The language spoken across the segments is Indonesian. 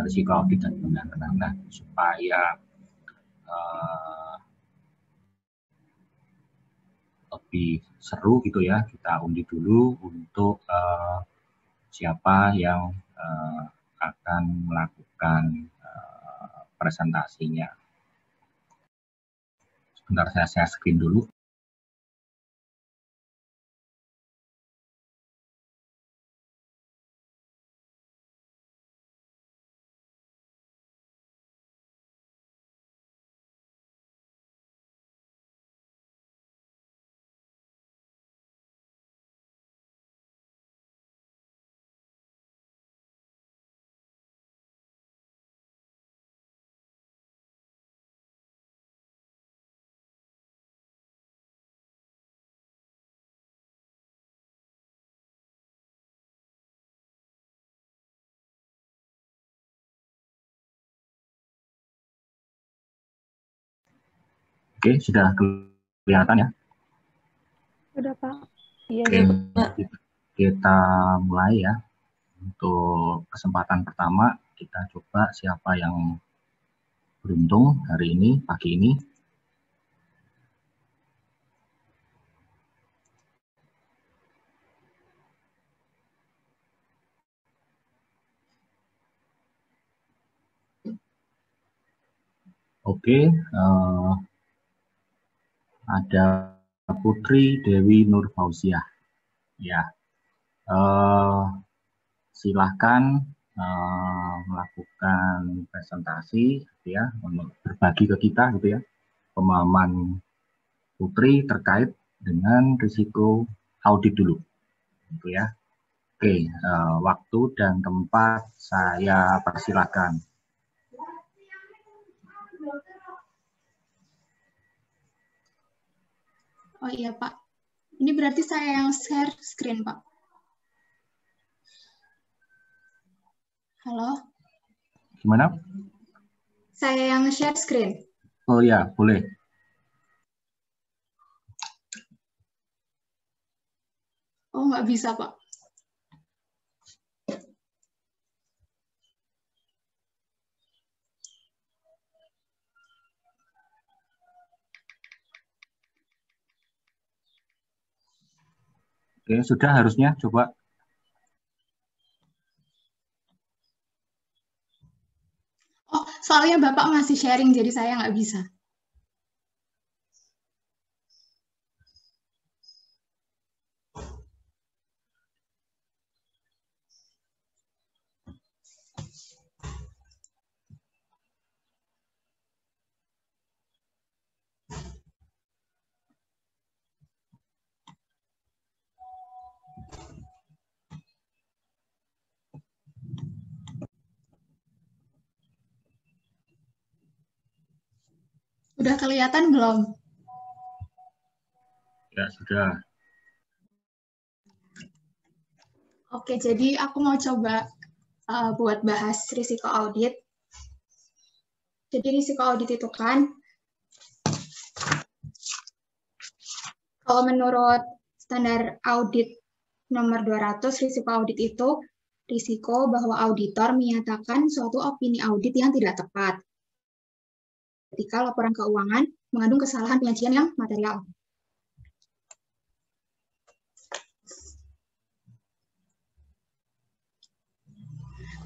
risiko audit dan pembenahan. Nah, supaya lebih seru gitu ya, kita undi dulu untuk siapa yang akan melakukan presentasinya. Sebentar, saya screen dulu. Oke, sudah kelihatan ya? Sudah, Pak. Iya, Oke, Pak. Kita mulai ya. Untuk kesempatan pertama, kita coba siapa yang beruntung hari ini, pagi ini. Oke, ada Putri Dewi Nur Fauziah. Ya, silahkan melakukan presentasi, gitu ya, berbagi ke kita, gitu ya, pemahaman Putri terkait dengan risiko audit dulu, gitu ya. Oke, waktu dan tempat saya persilakan. Oh iya, Pak. Ini berarti saya yang share screen, Pak. Halo? Gimana? Saya yang share screen. Oh ya, boleh. Oh, nggak bisa, Pak. Oke, sudah harusnya, coba. Oh, soalnya Bapak masih sharing, jadi saya nggak bisa. Udah kelihatan belum? Ya, sudah. Oke, jadi aku mau coba buat bahas risiko audit. Jadi risiko audit itu kan, kalau menurut standar audit nomor 200, risiko audit itu risiko bahwa auditor menyatakan suatu opini audit yang tidak tepat ketika laporan keuangan mengandung kesalahan penyajian yang material.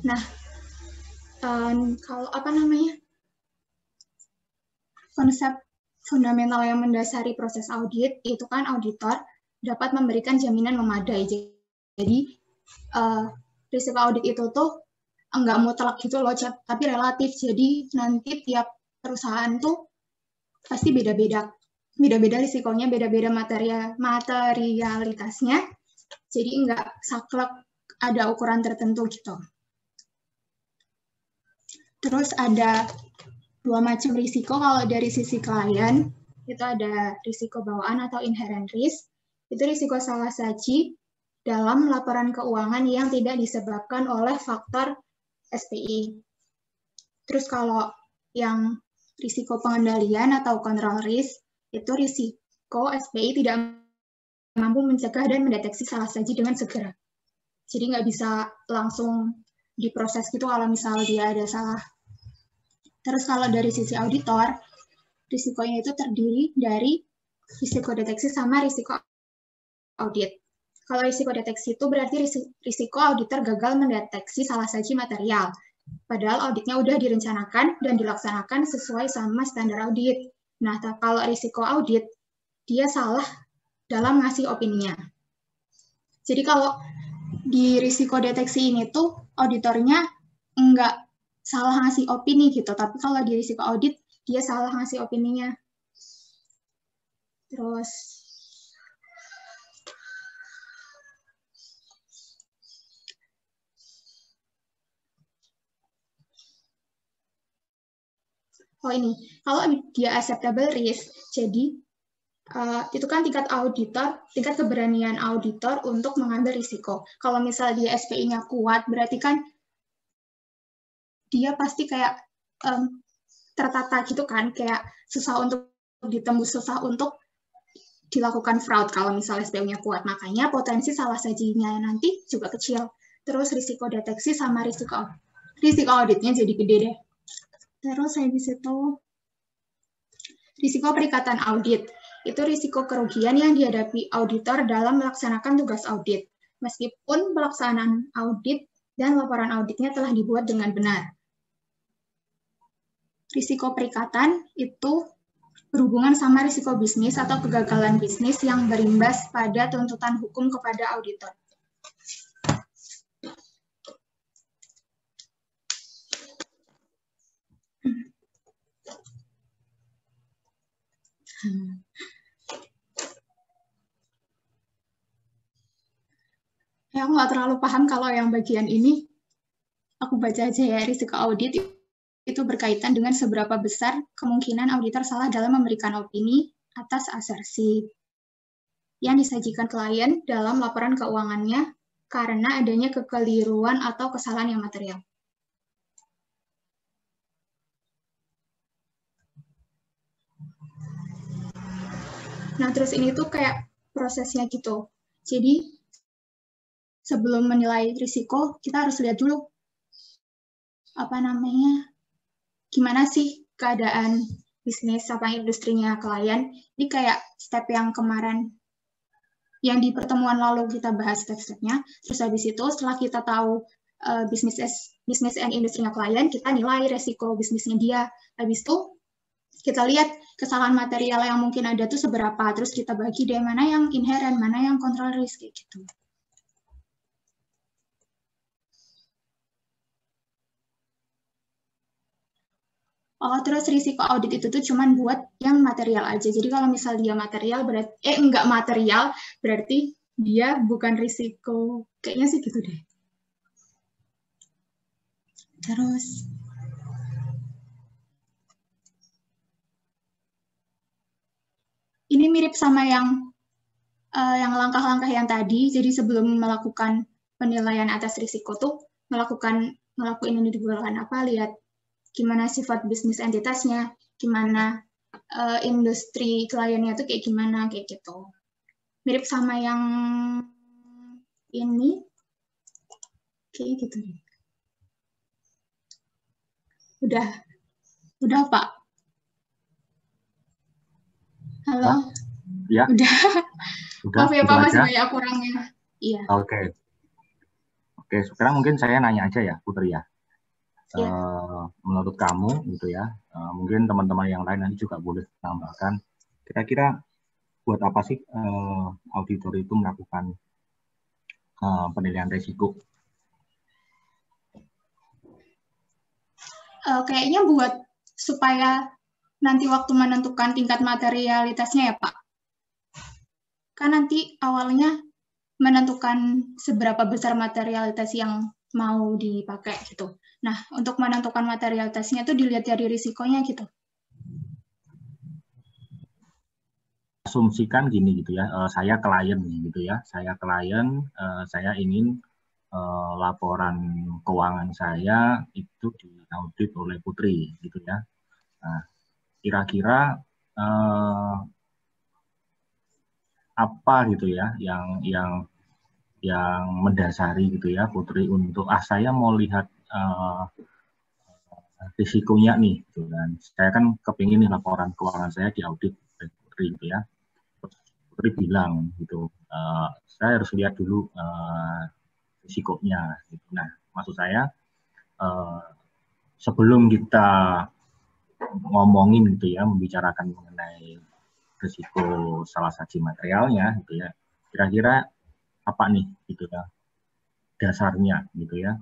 Nah, kalau konsep fundamental yang mendasari proses audit itu kan auditor dapat memberikan jaminan memadai. Jadi risiko audit itu tuh enggak mutlak gitu loh, tapi relatif. Jadi nanti tiap perusahaan tuh pasti beda-beda risikonya, beda-beda materialitasnya. Jadi enggak saklek ada ukuran tertentu gitu. Terus ada dua macam risiko. Kalau dari sisi klien, itu ada risiko bawaan atau inherent risk. Itu risiko salah saji dalam laporan keuangan yang tidak disebabkan oleh faktor SPI. Terus kalau yang risiko pengendalian atau control risk, itu risiko SPI tidak mampu mencegah dan mendeteksi salah saji dengan segera. Jadi nggak bisa langsung diproses gitu kalau misal dia ada salah. Terus kalau dari sisi auditor, risikonya itu terdiri dari risiko deteksi sama risiko audit. Kalau risiko deteksi itu berarti risiko auditor gagal mendeteksi salah saji material. Padahal auditnya udah direncanakan dan dilaksanakan sesuai sama standar audit. Nah, kalau risiko audit, dia salah dalam ngasih opininya. Jadi kalau di risiko deteksi ini tuh auditornya nggak salah ngasih opini gitu, tapi kalau di risiko audit, dia salah ngasih opininya. Terus, oh ini, kalau dia acceptable risk, jadi itu kan tingkat auditor, tingkat keberanian auditor untuk mengambil risiko. Kalau misal dia SPI-nya kuat, berarti kan dia pasti kayak tertata gitu kan, kayak susah untuk ditembus, susah untuk dilakukan fraud kalau misalnya SPU-nya kuat. Makanya potensi salah sajinya nanti juga kecil. Terus risiko deteksi sama risiko auditnya jadi gede deh. Terus habis itu risiko perikatan audit. Itu risiko kerugian yang dihadapi auditor dalam melaksanakan tugas audit, meskipun pelaksanaan audit dan laporan auditnya telah dibuat dengan benar. Risiko perikatan itu berhubungan sama risiko bisnis atau kegagalan bisnis yang berimbas pada tuntutan hukum kepada auditor. Ya, aku nggak terlalu paham kalau yang bagian ini. Aku baca aja ya, risiko audit itu berkaitan dengan seberapa besar kemungkinan auditor salah dalam memberikan opini atas asersi yang disajikan klien dalam laporan keuangannya karena adanya kekeliruan atau kesalahan yang material. Nah, terus ini tuh kayak prosesnya gitu. Jadi, sebelum menilai risiko, kita harus lihat dulu gimana sih keadaan bisnis apa industrinya klien. Ini kayak step yang kemarin, yang di pertemuan lalu kita bahas step-stepnya. Terus habis itu, setelah kita tahu bisnis and industrinya klien, kita nilai resiko bisnisnya dia. Habis itu, kita lihat kesalahan material yang mungkin ada tuh seberapa, terus kita bagi deh mana yang inherent, mana yang control risk, kayak gitu. Oh, terus risiko audit itu tuh cuman buat yang material aja. Jadi kalau misal dia material, enggak material, berarti dia bukan risiko. Kayaknya sih gitu deh. Terus, ini mirip sama yang langkah-langkah yang tadi. Jadi sebelum melakukan penilaian atas risiko tuh ngelakuin ini digunakan apa, lihat gimana sifat bisnis entitasnya, gimana industri kliennya tuh kayak gimana, kayak gitu. Mirip sama yang ini, kayak gitu. Udah Pak. Halo. Ya. Udah. Maaf ya gitu Pak, masih aja. banyak kurangnya. Iya. Oke, sekarang mungkin saya nanya aja ya, Putri ya. Ya. Menurut kamu gitu ya, mungkin teman-teman yang lain nanti juga boleh tambahkan. Kira-kira buat apa sih auditor itu melakukan penilaian risiko? Kayaknya buat supaya nanti waktu menentukan tingkat materialitasnya ya Pak. Kan nanti awalnya menentukan seberapa besar materialitas yang mau dipakai gitu. Nah, untuk menentukan materialitasnya itu dilihat dari risikonya gitu. Asumsikan gini gitu ya, saya klien gitu ya, saya ingin laporan keuangan saya itu diaudit oleh Putri gitu ya. Nah, kira-kira apa gitu ya yang yang mendasari gitu ya Putri untuk saya mau lihat risikonya nih gitu kan. Saya kan kepingin nih laporan keuangan saya diaudit Putri gitu ya. Putri bilang gitu, saya harus lihat dulu risikonya gitu. Nah, maksud saya sebelum kita ngomongin gitu ya, membicarakan mengenai risiko salah satu materialnya gitu ya, kira-kira apa nih gitu ya dasarnya gitu ya,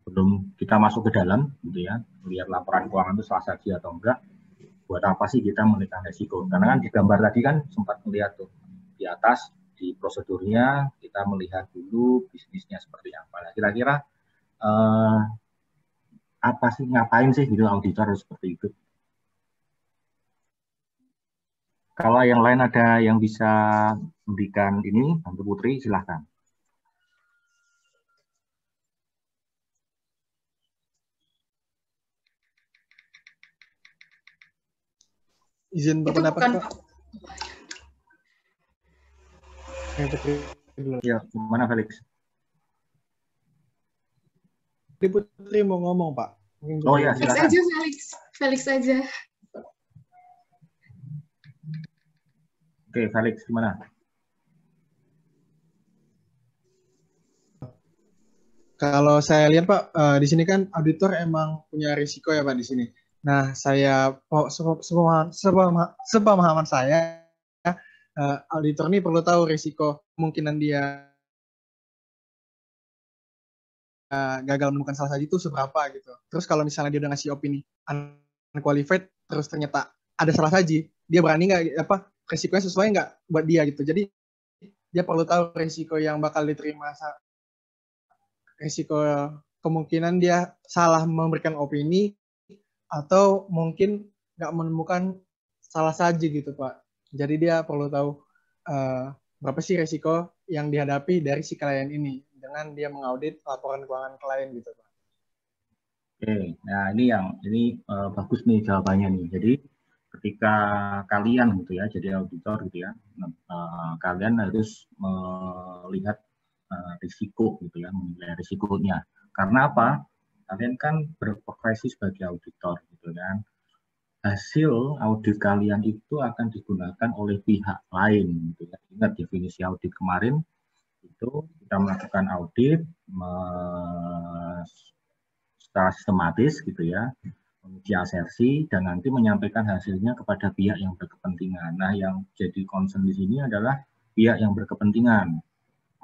sebelum kita masuk ke dalam gitu ya, melihat laporan keuangan itu salah satu atau enggak, buat apa sih kita menentukan risiko? Karena kan di gambar tadi kan sempat melihat tuh di atas di prosedurnya kita melihat dulu bisnisnya seperti apa. Nah, kira-kira apa sih, ngapain sih gitu auditor harus seperti itu? Kalau yang lain ada yang bisa memberikan ini, bantu Putri, silahkan. Izin Itu berpendapat, bukan Pak. Ya, gimana Felix? Putri mau ngomong, Pak. Mungkin Oh ya, Felix silakan. aja, Felix aja. Oke, Felix gimana? Kalau saya lihat Pak, di sini kan auditor emang punya risiko ya Pak di sini. Nah, saya sepemahaman saya, auditor ini perlu tahu risiko kemungkinan dia gagal menemukan salah satu itu seberapa gitu. Terus kalau misalnya dia udah ngasih opini unqualified, terus ternyata ada salah saji, dia berani nggak risikonya sesuai nggak buat dia gitu. Jadi dia perlu tahu risiko yang bakal diterima, risiko kemungkinan dia salah memberikan opini atau mungkin nggak menemukan salah saji gitu Pak. Jadi dia perlu tahu berapa sih risiko yang dihadapi dari si klien ini dengan dia mengaudit laporan keuangan klien gitu Pak. Oke, nah ini bagus nih jawabannya nih. Jadi ketika kalian gitu ya, jadi auditor gitu ya, kalian harus melihat risiko gitu ya, menilai risikonya. Karena apa? Kalian kan berprofesi sebagai auditor gitu kan. Hasil audit kalian itu akan digunakan oleh pihak lain gitu ya. Ingat definisi audit kemarin itu kita melakukan audit secara sistematis gitu ya, menguji asersi dan nanti menyampaikan hasilnya kepada pihak yang berkepentingan. Nah, yang jadi concern di sini adalah pihak yang berkepentingan.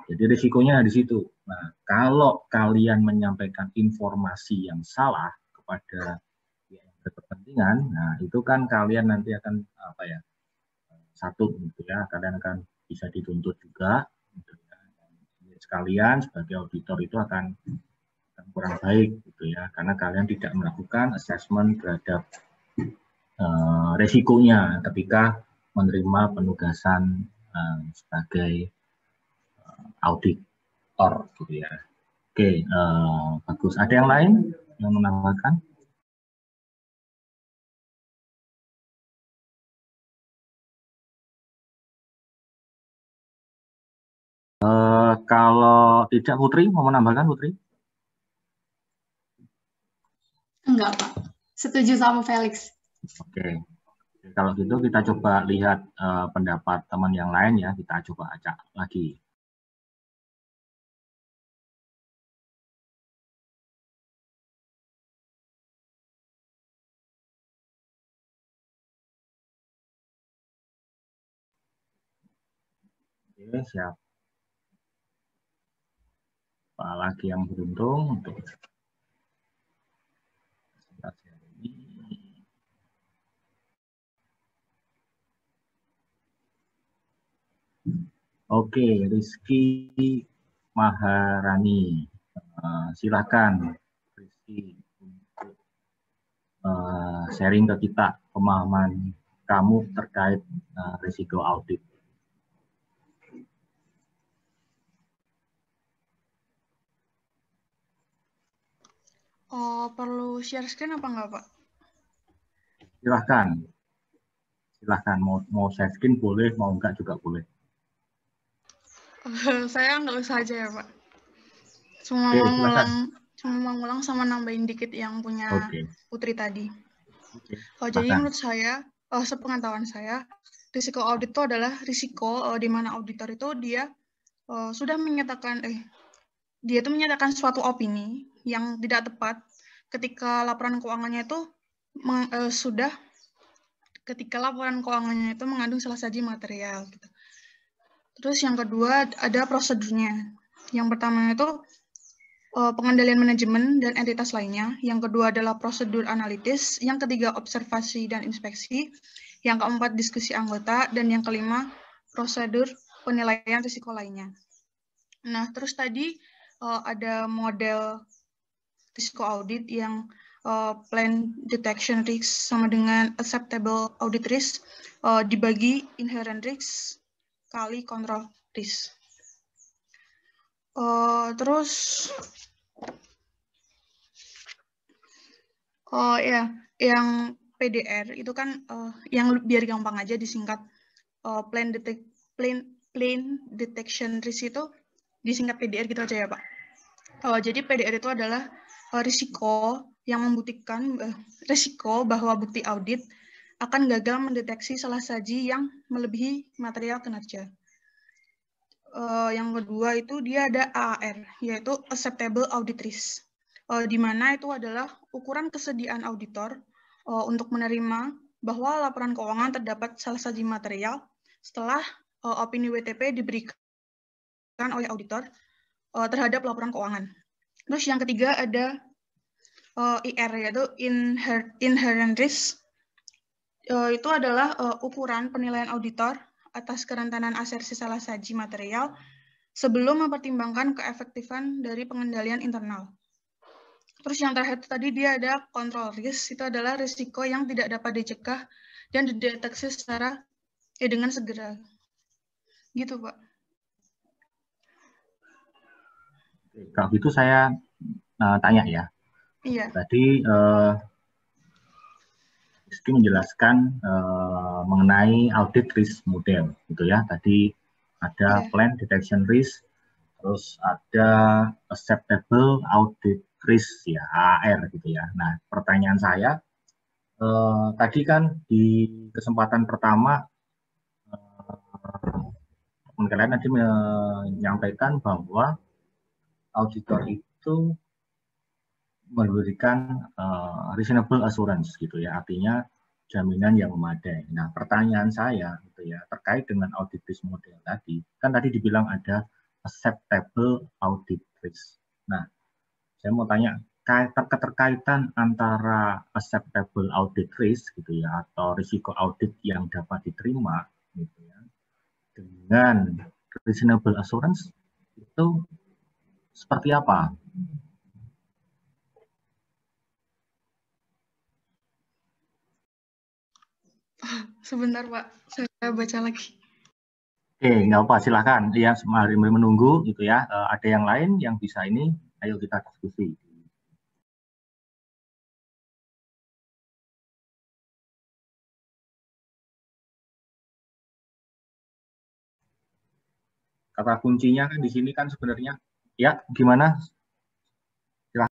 Jadi risikonya di situ. Nah, kalau kalian menyampaikan informasi yang salah kepada pihak yang berkepentingan, nah itu kan kalian nanti akan apa ya? Satu gitu ya, kalian akan bisa dituntut juga. Gitu ya. Sekalian sebagai auditor itu akan kurang baik gitu ya, karena kalian tidak melakukan assessment terhadap resikonya ketika menerima penugasan sebagai auditor gitu ya. Oke, bagus. Ada yang lain yang menambahkan? Kalau tidak Putri mau menambahkan Putri? Enggak, Pak. Setuju sama Felix. Oke. Kalau gitu kita coba lihat pendapat teman yang lain ya, kita coba acak lagi. Oke, siap. Lagi yang beruntung untuk presentasi hari ini. Oke, Rizky Maharani, silakan Rizky untuk sharing ke kita pemahaman kamu terkait risiko audit. Oh, perlu share screen apa enggak, Pak? Silahkan mau share screen boleh, mau enggak juga boleh. Saya nggak usah aja ya, Pak. Cuma Oke, mau silakan. ngulang sama nambahin dikit yang punya Oke, Putri tadi. oke, Jadi silakan. menurut saya, sepengetahuan saya, risiko audit itu adalah risiko di mana auditor itu dia sudah menyatakan dia itu menyatakan suatu opini yang tidak tepat ketika laporan keuangannya itu mengandung salah saji material. Gitu. Terus yang kedua ada prosedurnya. Yang pertama itu pengendalian manajemen dan entitas lainnya. Yang kedua adalah prosedur analitis. Yang ketiga observasi dan inspeksi. Yang keempat diskusi anggota. Dan yang kelima prosedur penilaian risiko lainnya. Nah, terus tadi ada model risiko audit yang plan detection risk sama dengan acceptable audit risk dibagi inherent risk kali control risk. Terus ya, yang PDR itu kan yang biar gampang aja disingkat plan detection risk itu disingkat PDR gitu aja ya Pak. Jadi PDR itu adalah risiko yang membuktikan risiko bahwa bukti audit akan gagal mendeteksi salah saji yang melebihi material kinerja. Yang kedua itu dia ada AAR, yaitu acceptable audit risk, di mana itu adalah ukuran kesediaan auditor untuk menerima bahwa laporan keuangan terdapat salah saji material setelah opini WTP diberikan oleh auditor terhadap laporan keuangan. Terus yang ketiga ada IR, yaitu inherent risk. Itu adalah ukuran penilaian auditor atas kerentanan asersi salah saji material sebelum mempertimbangkan keefektifan dari pengendalian internal. Terus yang terakhir tadi dia ada control risk, itu adalah risiko yang tidak dapat dicegah dan dideteksi secara dengan segera. Gitu, Pak. Kalau gitu saya tanya ya. Iya. Tadi Rizky menjelaskan mengenai audit risk model, gitu ya. Tadi ada plan detection risk, terus ada acceptable audit risk ya, AAR gitu ya. Nah, pertanyaan saya tadi kan di kesempatan pertama kalian nanti menyampaikan bahwa auditor itu memberikan reasonable assurance gitu ya, artinya jaminan yang memadai. Nah, pertanyaan saya gitu ya terkait dengan audit risk model tadi, kan tadi dibilang ada acceptable audit risk. Nah, saya mau tanya keterkaitan antara acceptable audit risk gitu ya atau risiko audit yang dapat diterima gitu ya dengan reasonable assurance itu seperti apa? Sebentar, Pak. Saya baca lagi. Oke, nggak apa, silakan. Ya, mari menunggu gitu ya. Ada yang lain yang bisa ini, ayo kita diskusi. Kata kuncinya kan di sini kan sebenarnya, ya gimana? Silakan.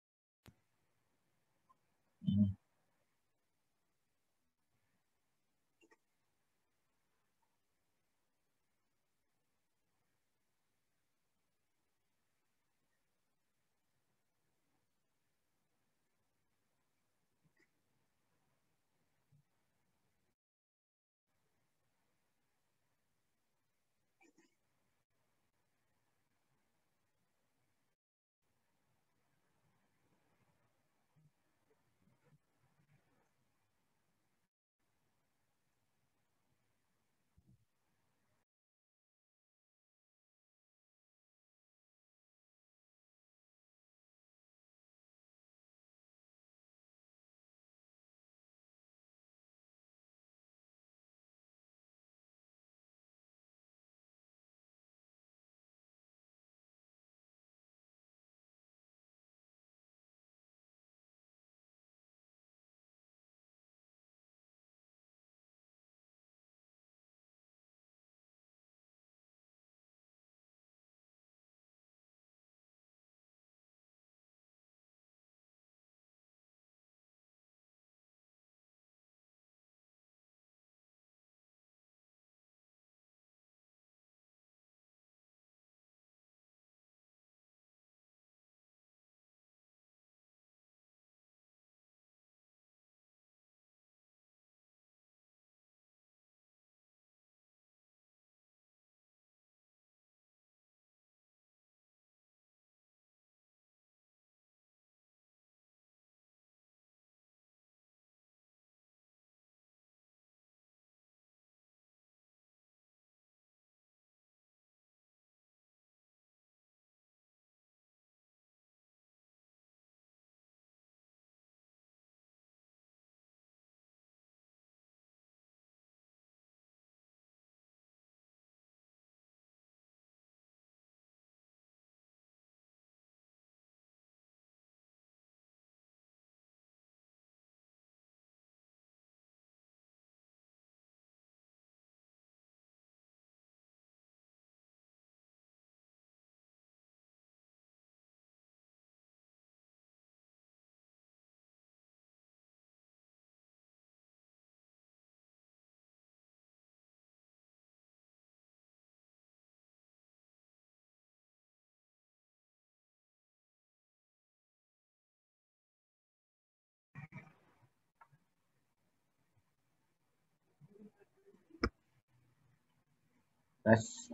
Tes.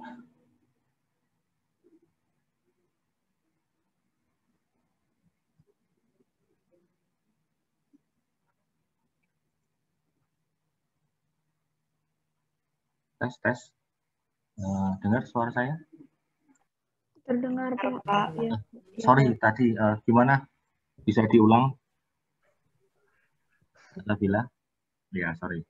Tes. Dengar suara saya? Terdengar Pak. Ya. Sorry, tadi gimana? Bisa diulang? Bila? Ya, sorry.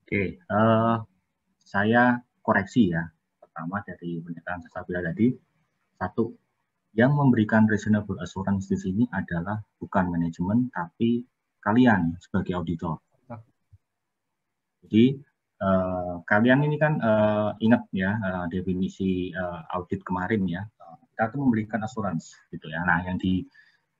Oke, saya koreksi ya. Pertama dari pernyataan Salsabila tadi, satu, yang memberikan reasonable assurance di sini adalah bukan manajemen, tapi kalian sebagai auditor. Jadi kalian ini kan ingat ya definisi audit kemarin ya, kita tuh memberikan assurance gitu ya. Nah, yang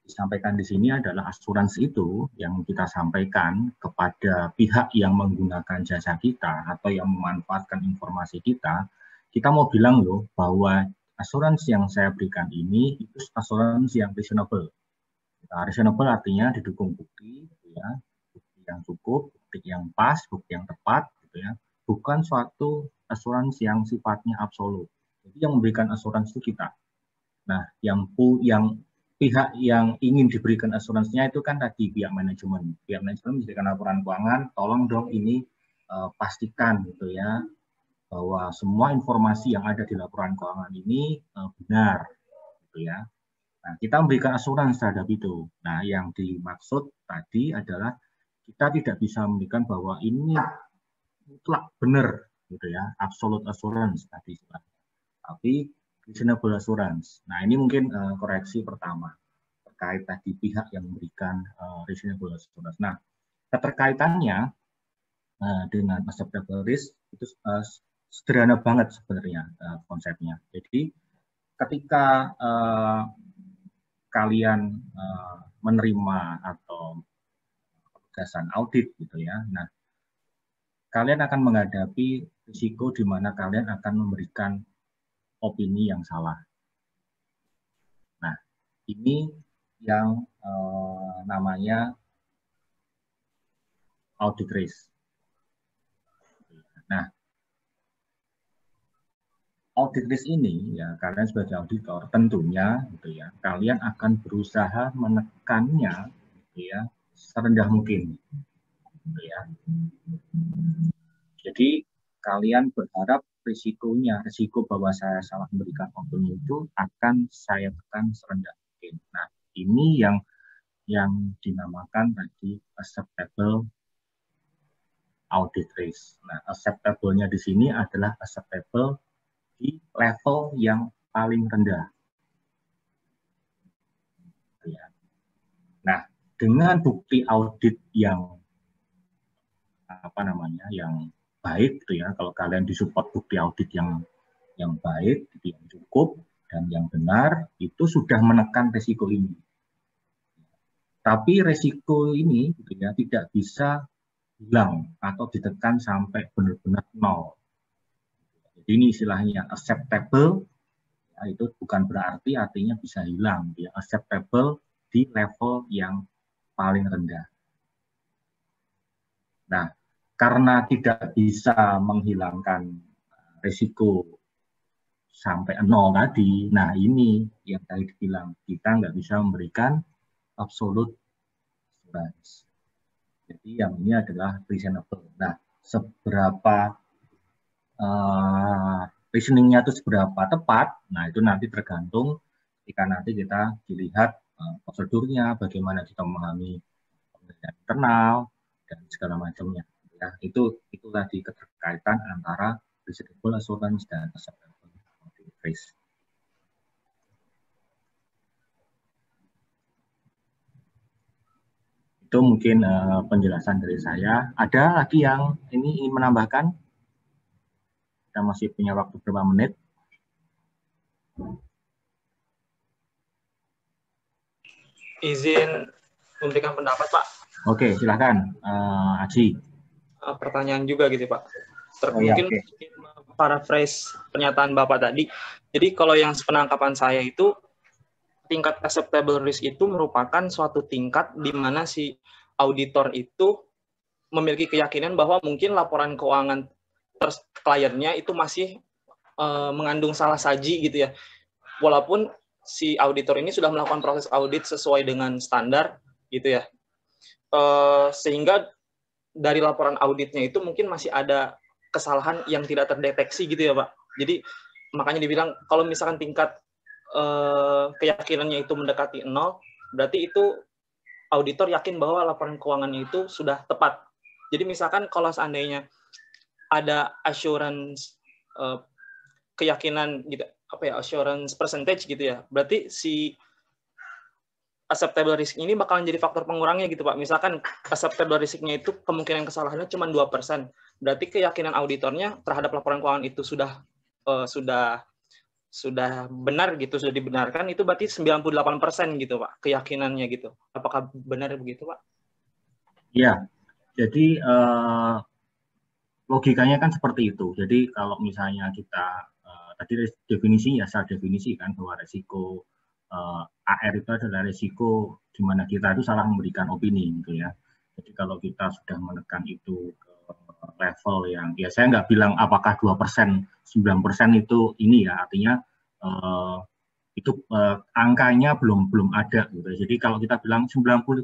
disampaikan di sini adalah asuransi itu yang kita sampaikan kepada pihak yang menggunakan jasa kita atau yang memanfaatkan informasi kita. Kita mau bilang loh bahwa asuransi yang saya berikan ini itu asuransi yang reasonable. Reasonable artinya didukung bukti, gitu ya, bukti yang cukup, bukti yang pas, bukti yang tepat, gitu ya. Bukan suatu asuransi yang sifatnya absolut. Jadi yang memberikan asuransi itu kita. Nah, yang pihak yang ingin diberikan asuransinya itu kan tadi pihak manajemen. Pihak manajemen memberikan laporan keuangan, tolong dong ini pastikan gitu ya bahwa semua informasi yang ada di laporan keuangan ini benar gitu ya. Nah, kita memberikan asuransi terhadap itu. Nah, yang dimaksud tadi adalah kita tidak bisa memberikan bahwa ini mutlak benar gitu ya, absolute assurance tadi. Tapi reasonable assurance. Nah, ini mungkin koreksi pertama terkait tadi pihak yang memberikan reasonable assurance. Nah, keterkaitannya dengan acceptable risk itu sederhana banget sebenarnya konsepnya. Jadi ketika kalian menerima atau penugasan audit gitu ya, nah kalian akan menghadapi risiko di mana kalian akan memberikan opini yang salah. Nah, ini yang namanya audit risk. Nah, audit risk ini ya kalian sebagai auditor tentunya gitu ya, kalian akan berusaha menekannya gitu ya serendah mungkin gitu ya. Jadi kalian berharap risiko bahwa saya salah memberikan opini itu akan saya tekan serendah mungkin. Nah, ini yang dinamakan tadi acceptable audit risk. Nah, acceptable-nya di sini adalah acceptable di level yang paling rendah. Nah, dengan bukti audit yang yang baik gitu ya, kalau kalian disupport bukti audit yang baik, yang cukup dan yang benar, itu sudah menekan risiko ini. Tapi risiko ini gitu ya tidak bisa hilang atau ditekan sampai benar-benar nol. Jadi ini istilahnya acceptable Ya, itu bukan berarti artinya bisa hilang, ya, acceptable di level yang paling rendah. Nah, karena tidak bisa menghilangkan risiko sampai 0 tadi, nah ini yang tadi dibilang, kita nggak bisa memberikan absolute assurance. Jadi yang ini adalah reasonable. Nah, seberapa reasoningnya itu seberapa tepat, nah itu nanti tergantung ketika nanti kita dilihat prosedurnya, bagaimana kita memahami penelitian internal, dan segala macamnya. Ya, itu tadi keterkaitan antara reasonable assurance dan acceptable risk. Itu mungkin penjelasan dari saya. Ada lagi yang ini ingin menambahkan? Kita masih punya waktu berapa menit? Izin memberikan pendapat, Pak. Oke, silakan, Aji. Pertanyaan juga gitu, Pak. Mungkin paraphrase pernyataan Bapak tadi. Jadi kalau yang sepenangkapan saya itu, tingkat acceptable risk itu merupakan suatu tingkat di mana si auditor itu memiliki keyakinan bahwa mungkin laporan keuangan kliennya itu masih mengandung salah saji gitu ya. Walaupun si auditor ini sudah melakukan proses audit sesuai dengan standar gitu ya. Sehingga dari laporan auditnya itu mungkin masih ada kesalahan yang tidak terdeteksi gitu ya, Pak. Jadi makanya dibilang kalau misalkan tingkat keyakinannya itu mendekati 0, berarti itu auditor yakin bahwa laporan keuangannya itu sudah tepat. Jadi misalkan kalau seandainya ada assurance keyakinan gitu, assurance percentage gitu ya, berarti si acceptable risk ini bakalan jadi faktor pengurangnya gitu, Pak. Misalkan acceptable risk-nya itu kemungkinan kesalahannya cuma 2%. Berarti keyakinan auditornya terhadap laporan keuangan itu sudah benar gitu, sudah dibenarkan, itu berarti 98% gitu, Pak, keyakinannya gitu. Apakah benar begitu, Pak? Iya. Jadi logikanya kan seperti itu. Jadi kalau misalnya kita tadi definisinya, secara definisi kan bahwa resiko AR itu adalah risiko di mana kita itu salah memberikan opini gitu ya. Jadi kalau kita sudah menekan itu ke level yang, ya saya nggak bilang apakah 2%, 9% itu ini ya, artinya itu angkanya belum ada gitu. Jadi kalau kita bilang 90%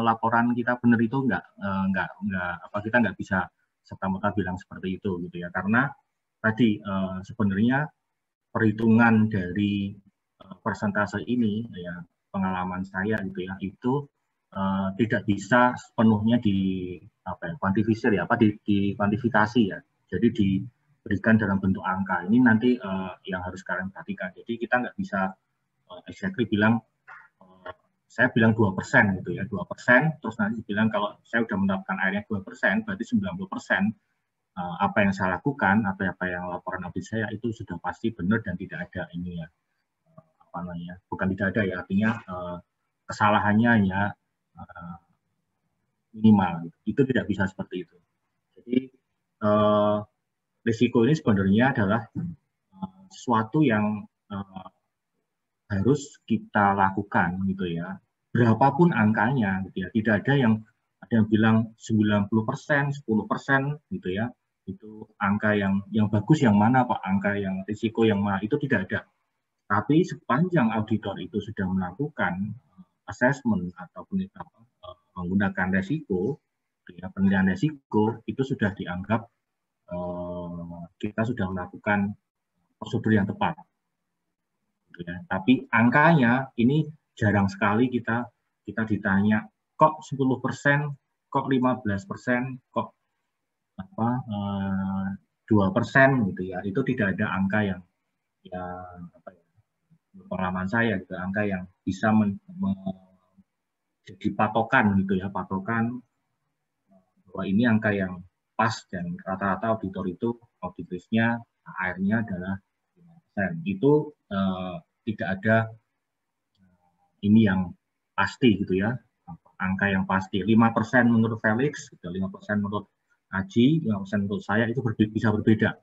laporan kita benar itu kita nggak bisa serta-merta bilang seperti itu gitu ya, karena tadi sebenarnya perhitungan dari persentase ini ya, pengalaman saya gitu ya, itu tidak bisa sepenuhnya kuantifikasi ya. Jadi diberikan dalam bentuk angka. Ini nanti yang harus kalian perhatikan. Jadi kita nggak bisa exactly bilang saya bilang 2% gitu ya, 2%, terus nanti bilang kalau saya sudah mendapatkan airnya 2%, berarti 90% apa yang saya lakukan, atau apa yang laporan audit saya itu sudah pasti benar dan tidak ada ini ya, bukan tidak ada ya, artinya kesalahannya hanya minimal. Itu tidak bisa seperti itu. Jadi risiko ini sebenarnya adalah sesuatu yang harus kita lakukan gitu ya, berapapun angkanya gitu ya. Tidak ada yang bilang 90%, 10% gitu ya. Itu angka yang bagus yang mana Pak, angka yang risiko yang mana, itu tidak ada. Tapi sepanjang auditor itu sudah melakukan assessment atau menggunakan resiko, ya, penilaian resiko, itu sudah dianggap kita sudah melakukan prosedur yang tepat. Ya. Tapi angkanya ini jarang sekali kita ditanya kok 10%, kok 15%, kok 2% gitu ya. Itu tidak ada angka yang pengalaman saya gitu, angka yang bisa jadi patokan gitu ya, patokan bahwa ini angka yang pas, dan rata-rata auditor itu audit risk-nya AR-nya adalah 5%. Itu tidak ada ini yang pasti gitu ya, angka yang pasti. 5% menurut Felix, 5% menurut Aji, 5% menurut saya, itu bisa berbeda.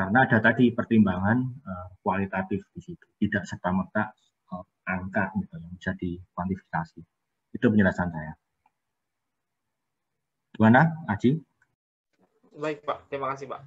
Karena ada tadi pertimbangan kualitatif di situ, tidak serta-merta angka gitu yang bisa dikuantifikasi. Itu penjelasan saya. Gimana, Aji? Baik, Pak. Terima kasih, Pak.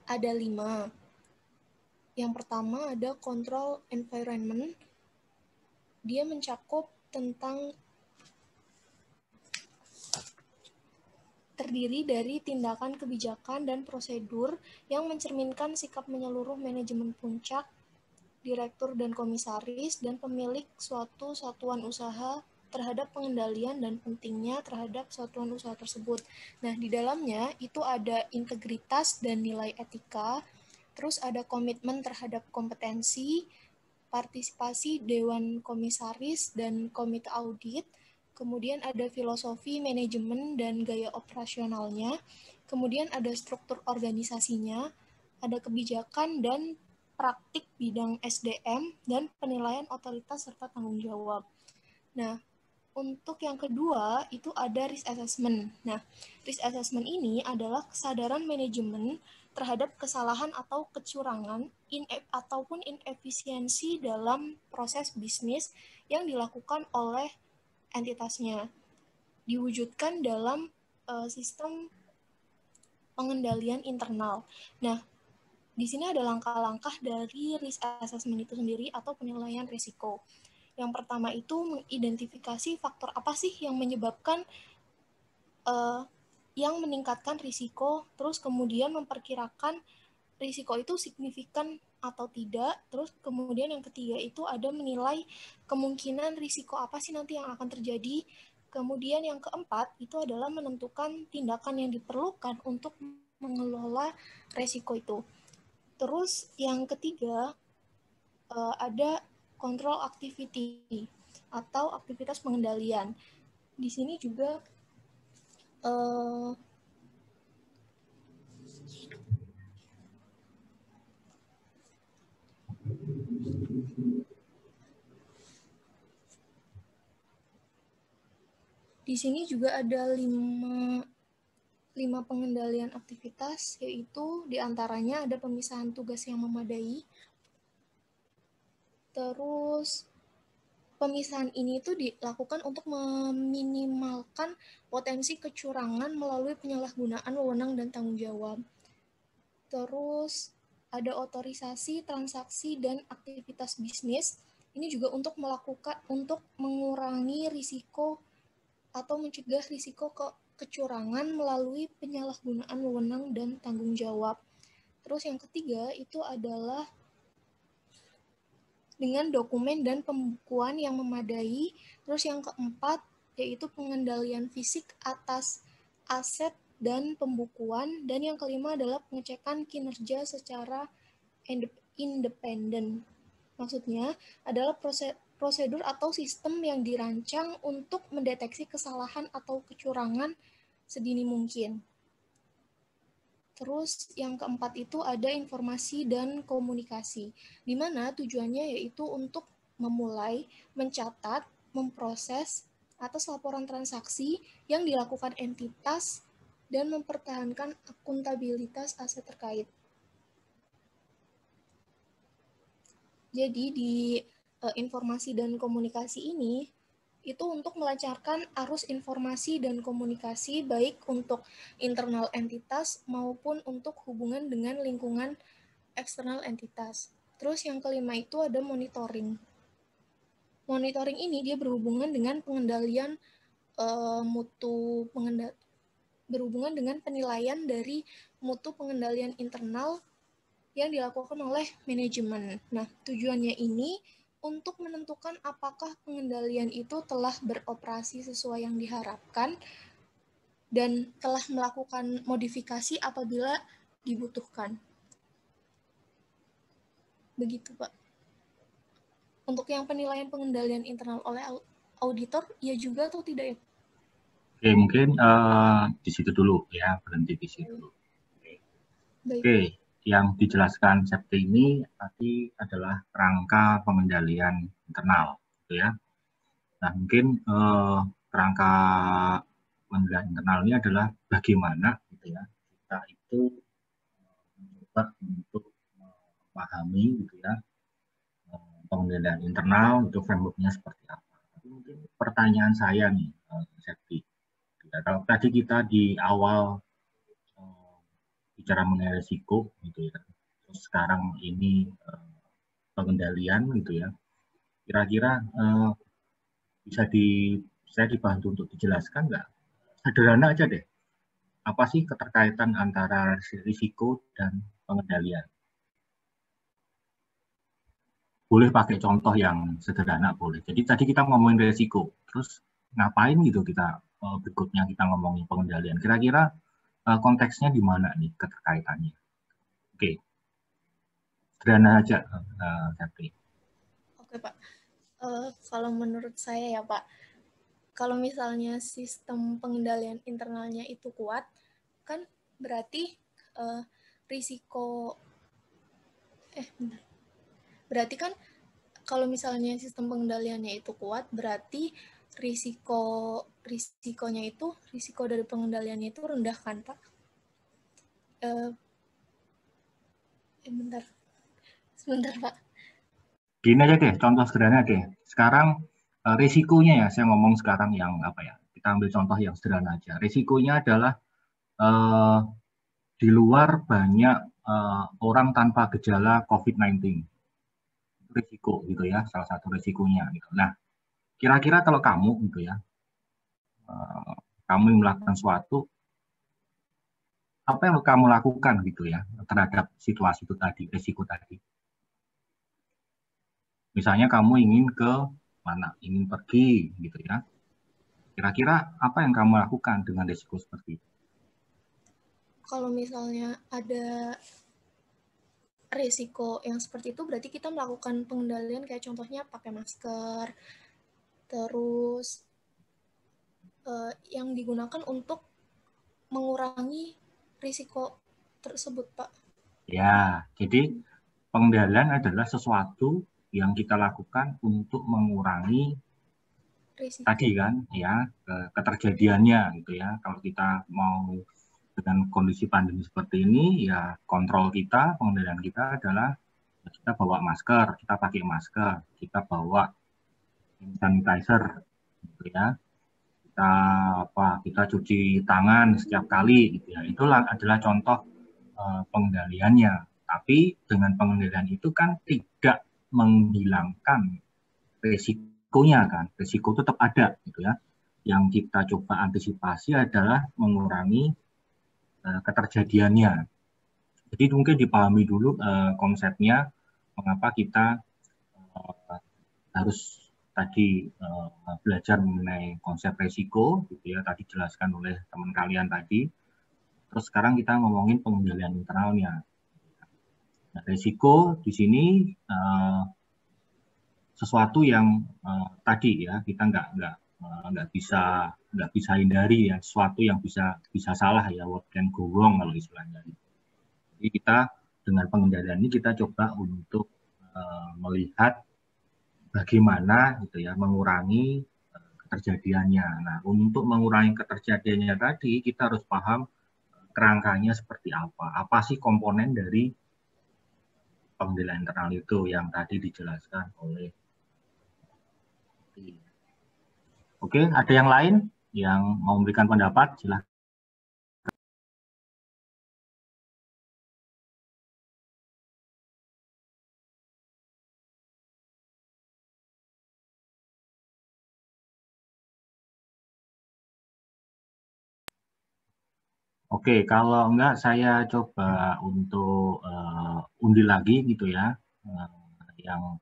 Ada 5. Yang pertama ada control environment. Dia mencakup tentang terdiri dari tindakan kebijakan dan prosedur yang mencerminkan sikap menyeluruh manajemen puncak, direktur dan komisaris, dan pemilik suatu satuan usaha terhadap pengendalian dan pentingnya terhadap satuan usaha tersebut. Nah, di dalamnya itu ada integritas dan nilai etika, terus ada komitmen terhadap kompetensi, partisipasi Dewan Komisaris dan Komite Audit, kemudian ada filosofi manajemen dan gaya operasionalnya, kemudian ada struktur organisasinya, ada kebijakan dan praktik bidang SDM, dan penilaian otoritas serta tanggung jawab. Nah, untuk yang kedua itu ada risk assessment. Nah, risk assessment ini adalah kesadaran manajemen terhadap kesalahan atau kecurangan ataupun inefisiensi dalam proses bisnis yang dilakukan oleh entitasnya. Diwujudkan dalam sistem pengendalian internal. Nah, di sini ada langkah-langkah dari risk assessment itu sendiri atau penilaian risiko. Yang pertama itu mengidentifikasi faktor apa sih yang menyebabkan yang meningkatkan risiko, terus kemudian memperkirakan risiko itu signifikan atau tidak, terus kemudian yang ketiga itu ada menilai kemungkinan risiko apa sih nanti yang akan terjadi, kemudian yang keempat itu adalah menentukan tindakan yang diperlukan untuk mengelola risiko itu. Terus yang ketiga ada control activity atau aktivitas pengendalian. Di sini juga di sini juga ada 5 pengendalian aktivitas, yaitu diantaranya ada pemisahan tugas yang memadai. Terus pemisahan ini itu dilakukan untuk meminimalkan potensi kecurangan melalui penyalahgunaan wewenang dan tanggung jawab. Terus ada otorisasi, transaksi, dan aktivitas bisnis. Ini juga untuk mengurangi risiko atau mencegah risiko kecurangan melalui penyalahgunaan wewenang dan tanggung jawab. Terus yang ketiga itu adalah dengan dokumen dan pembukuan yang memadai. Terus yang keempat yaitu pengendalian fisik atas aset dan pembukuan. Dan yang kelima adalah pengecekan kinerja secara independen. Maksudnya adalah prosedur atau sistem yang dirancang untuk mendeteksi kesalahan atau kecurangan sedini mungkin. Terus yang keempat itu ada informasi dan komunikasi, di mana tujuannya yaitu untuk memulai, mencatat, memproses atas laporan transaksi yang dilakukan entitas dan mempertahankan akuntabilitas aset terkait. Jadi di informasi dan komunikasi ini itu untuk melancarkan arus informasi dan komunikasi baik untuk internal entitas maupun untuk hubungan dengan lingkungan eksternal entitas. Terus yang kelima itu ada monitoring. Monitoring ini dia berhubungan dengan pengendalian berhubungan dengan penilaian dari mutu pengendalian internal yang dilakukan oleh manajemen. Nah, tujuannya ini untuk menentukan apakah pengendalian itu telah beroperasi sesuai yang diharapkan dan telah melakukan modifikasi apabila dibutuhkan. Begitu, Pak. Untuk yang penilaian pengendalian internal oleh auditor, ya juga atau tidak ya? Oke, mungkin di situ dulu ya, berhenti di situ. Baik. Oke, yang dijelaskan Septi ini tadi adalah rangka pengendalian internal, gitu ya. Nah, mungkin rangka pengendalian internal ini adalah bagaimana, gitu ya, kita itu mencoba untuk memahami, gitu ya, pengendalian internal itu framework-nya seperti apa. Tapi mungkin pertanyaan saya nih, Septi, ya, kalau tadi kita di awal bicara mengenai risiko gitu ya. Terus sekarang ini pengendalian gitu ya. Kira-kira saya dibantu untuk dijelaskan nggak? Sederhana aja deh. Apa sih keterkaitan antara risiko dan pengendalian? Boleh pakai contoh yang sederhana boleh. Jadi tadi kita ngomongin risiko, terus ngapain gitu kita berikutnya kita ngomongin pengendalian. Kira-kira konteksnya di mana nih keterkaitannya? Oke, sederhana aja, Catherine. Oke, Pak. Kalau menurut saya ya, Pak, kalau misalnya sistem pengendalian internalnya itu kuat, kan berarti risiko berarti kan kalau misalnya sistem pengendaliannya itu kuat, berarti risikonya itu, risiko dari pengendaliannya itu rendah kan, Pak? Sebentar, Pak. Gini aja deh, contoh sederhana deh. Sekarang risikonya ya, saya ngomong sekarang yang apa ya, kita ambil contoh yang sederhana aja. Risikonya adalah di luar banyak orang tanpa gejala COVID-19. Risiko gitu ya, salah satu risikonya gitu. Nah, kira-kira kalau kamu gitu ya, kamu melakukan sesuatu, apa yang kamu lakukan gitu ya terhadap situasi itu tadi, risiko tadi. Misalnya kamu ingin ke mana, ingin pergi gitu ya. Kira-kira apa yang kamu lakukan dengan risiko seperti itu? Kalau misalnya ada risiko yang seperti itu, berarti kita melakukan pengendalian kayak contohnya pakai masker, terus yang digunakan untuk mengurangi risiko tersebut, Pak. Ya, jadi pengendalian adalah sesuatu yang kita lakukan untuk mengurangi risiko tadi kan, ya, keterjadiannya gitu ya. Kalau kita mau dengan kondisi pandemi seperti ini, ya kontrol kita, pengendalian kita adalah kita bawa masker, kita pakai masker, kita bawa sanitizer, gitu ya. Kita cuci tangan setiap kali, gitu ya. Itulah adalah contoh pengendaliannya. Tapi dengan pengendalian itu kan tidak menghilangkan risikonya kan, risiko tetap ada, gitu ya. Yang kita coba antisipasi adalah mengurangi keterjadiannya. Jadi mungkin dipahami dulu konsepnya, mengapa kita harus tadi belajar mengenai konsep risiko, gitu ya, tadi dijelaskan oleh teman kalian tadi. Terus sekarang kita ngomongin pengendalian internalnya. Nah, risiko di sini sesuatu yang tadi ya kita nggak bisa hindari ya, sesuatu yang bisa salah ya, what can go wrong kalau istilahnya. Jadi kita dengan pengendalian ini kita coba untuk melihat bagaimana gitu ya mengurangi keterjadiannya. Nah, untuk mengurangi keterjadiannya tadi kita harus paham kerangkanya seperti apa sih komponen dari pengendalian internal itu yang tadi dijelaskan oleh. Oke, ada yang lain yang mau memberikan pendapat? Silahkan. Oke, kalau enggak saya coba untuk undi lagi gitu ya, yang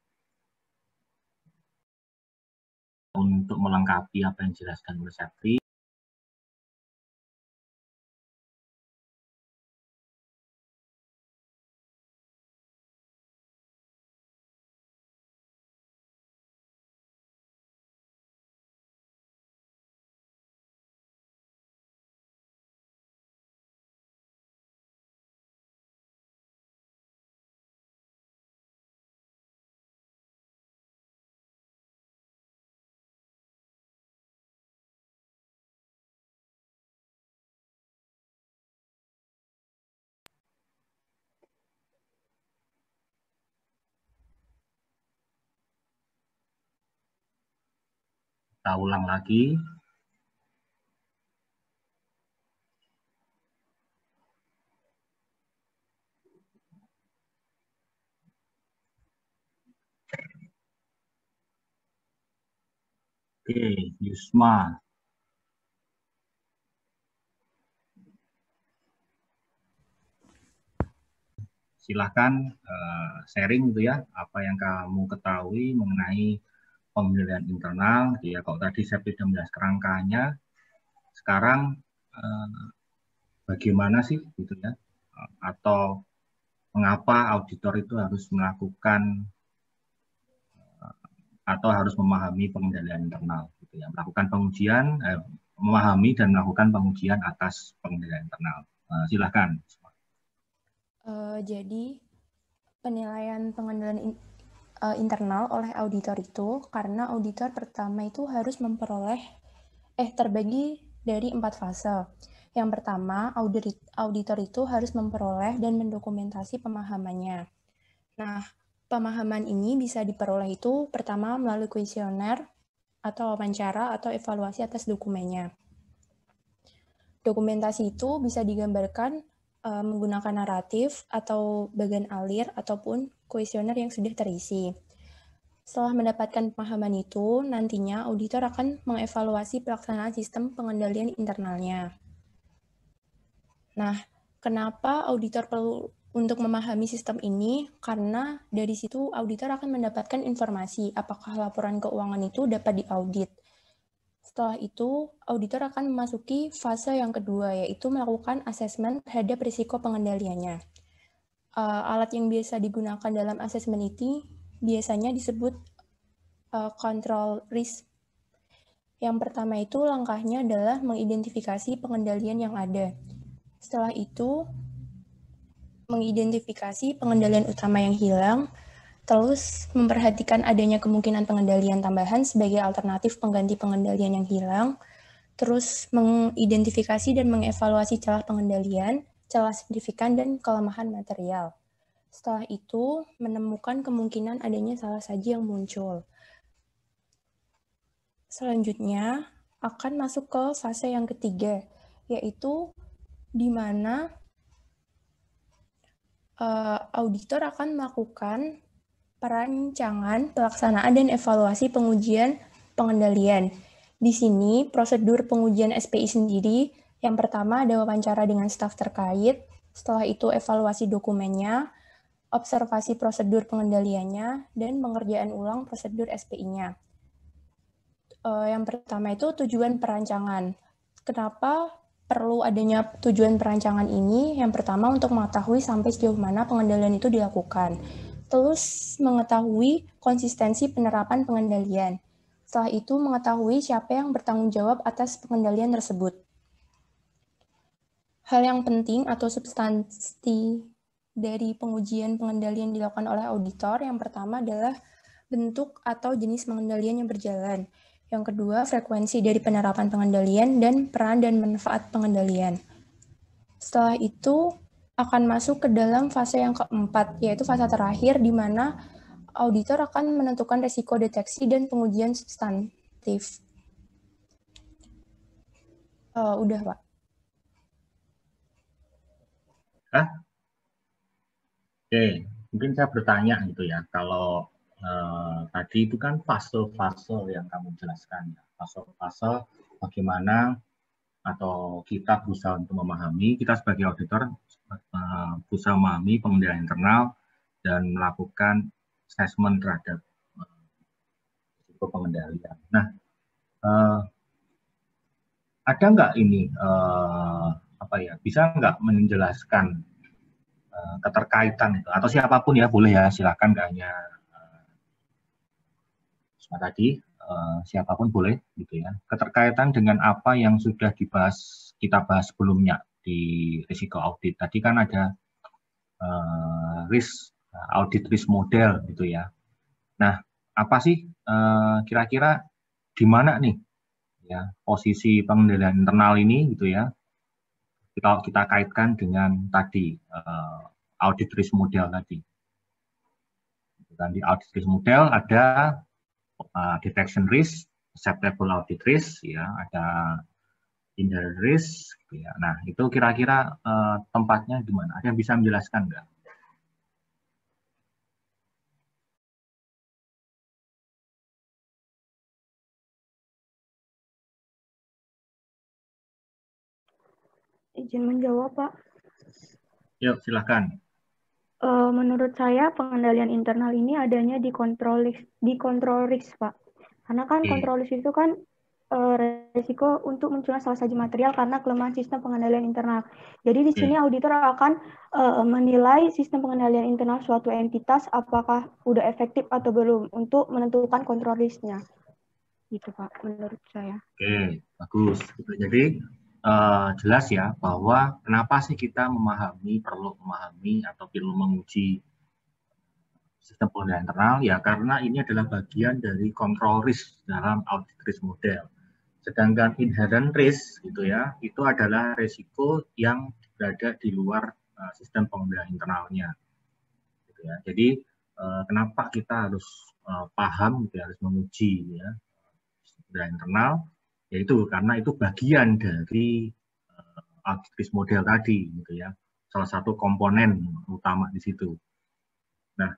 untuk melengkapi apa yang dijelaskan oleh Septi. Kita ulang lagi. Oke, Yusma. Silahkan sharing gitu ya, apa yang kamu ketahui mengenai pengendalian internal. Ya, kalau tadi saya sudah menjelaskan kerangkanya, sekarang bagaimana sih gitu ya, atau mengapa auditor itu harus melakukan atau harus memahami pengendalian internal, gitu ya, melakukan pengujian, memahami dan melakukan pengujian atas pengendalian internal. Silahkan. Jadi penilaian pengendalian internal oleh auditor itu karena auditor pertama itu harus memperoleh terbagi dari 4 fase. Yang pertama, auditor itu harus memperoleh dan mendokumentasi pemahamannya. Nah, pemahaman ini bisa diperoleh itu pertama melalui kuesioner atau wawancara atau evaluasi atas dokumennya. Dokumentasi itu bisa digambarkan menggunakan naratif atau bagan alir ataupun kuesioner yang sudah terisi. Setelah mendapatkan pemahaman itu, nantinya auditor akan mengevaluasi pelaksanaan sistem pengendalian internalnya. Nah, kenapa auditor perlu untuk memahami sistem ini? Karena dari situ auditor akan mendapatkan informasi apakah laporan keuangan itu dapat diaudit. Setelah itu, auditor akan memasuki fase yang kedua, yaitu melakukan asesmen terhadap risiko pengendaliannya. Alat yang biasa digunakan dalam asesmen ini biasanya disebut control risk. Yang pertama itu langkahnya adalah mengidentifikasi pengendalian yang ada. Setelah itu, mengidentifikasi pengendalian utama yang hilang, terus memperhatikan adanya kemungkinan pengendalian tambahan sebagai alternatif pengganti pengendalian yang hilang, terus mengidentifikasi dan mengevaluasi celah pengendalian, celah signifikan, dan kelemahan material. Setelah itu, menemukan kemungkinan adanya salah saji yang muncul. Selanjutnya, akan masuk ke fase yang ketiga, yaitu di mana auditor akan melakukan perancangan, pelaksanaan, dan evaluasi pengujian pengendalian. Di sini, prosedur pengujian SPI sendiri, yang pertama ada wawancara dengan staf terkait, setelah itu evaluasi dokumennya, observasi prosedur pengendaliannya, dan pengerjaan ulang prosedur SPI-nya. Yang pertama itu tujuan perancangan. Kenapa perlu adanya tujuan perancangan ini? Yang pertama untuk mengetahui sampai sejauh mana pengendalian itu dilakukan. terus mengetahui konsistensi penerapan pengendalian. Setelah itu mengetahui siapa yang bertanggung jawab atas pengendalian tersebut. Hal yang penting atau substansi dari pengujian pengendalian dilakukan oleh auditor yang pertama adalah bentuk atau jenis pengendalian yang berjalan. Yang kedua, frekuensi dari penerapan pengendalian dan peran dan manfaat pengendalian. Setelah itu akan masuk ke dalam fase yang keempat, yaitu fase terakhir di mana auditor akan menentukan risiko deteksi dan pengujian substantif. Udah, Pak. Oke, mungkin saya bertanya gitu ya, kalau tadi itu kan fase-fase yang kamu jelaskan, ya. Fase-fase bagaimana atau kita berusaha untuk memahami, kita sebagai auditor berusaha memahami pengendalian internal dan melakukan assessment terhadap risiko pengendalian. Nah, ada nggak ini bisa nggak menjelaskan keterkaitan itu, atau siapapun ya boleh ya, silakan, nggak hanya tadi siapapun boleh gitu ya, keterkaitan dengan apa yang sudah kita bahas sebelumnya di risiko audit. Tadi kan ada audit risk model gitu ya. Nah, apa sih kira-kira di mana nih ya posisi pengendalian internal ini gitu ya, kita kaitkan dengan tadi audit risk model tadi. Dan di audit risk model ada detection risk, acceptable audit risk, ya, ada inherent risk, ya. Nah, itu kira-kira tempatnya di mana? Ada yang bisa menjelaskan nggak? Izin menjawab, Pak. Yuk, silakan. Menurut saya pengendalian internal ini adanya di control risk, Pak. Karena kan control risk itu kan resiko untuk munculnya salah satu material karena kelemahan sistem pengendalian internal. Jadi di sini auditor akan menilai sistem pengendalian internal suatu entitas apakah udah efektif atau belum untuk menentukan control risk-nya. Gitu, Pak, menurut saya. Oke, bagus. Jadi jelas ya bahwa kenapa sih kita perlu memahami atau perlu menguji sistem pengendalian internal, ya karena ini adalah bagian dari control risk dalam audit risk model. Sedangkan inherent risk gitu ya, itu adalah risiko yang berada di luar sistem pengendalian internalnya. Gitu ya. Jadi kenapa kita harus paham, gitu, harus menguji ya pengendalian internal, yaitu karena itu bagian dari audit risk model tadi, gitu ya. Salah satu komponen utama di situ. Nah,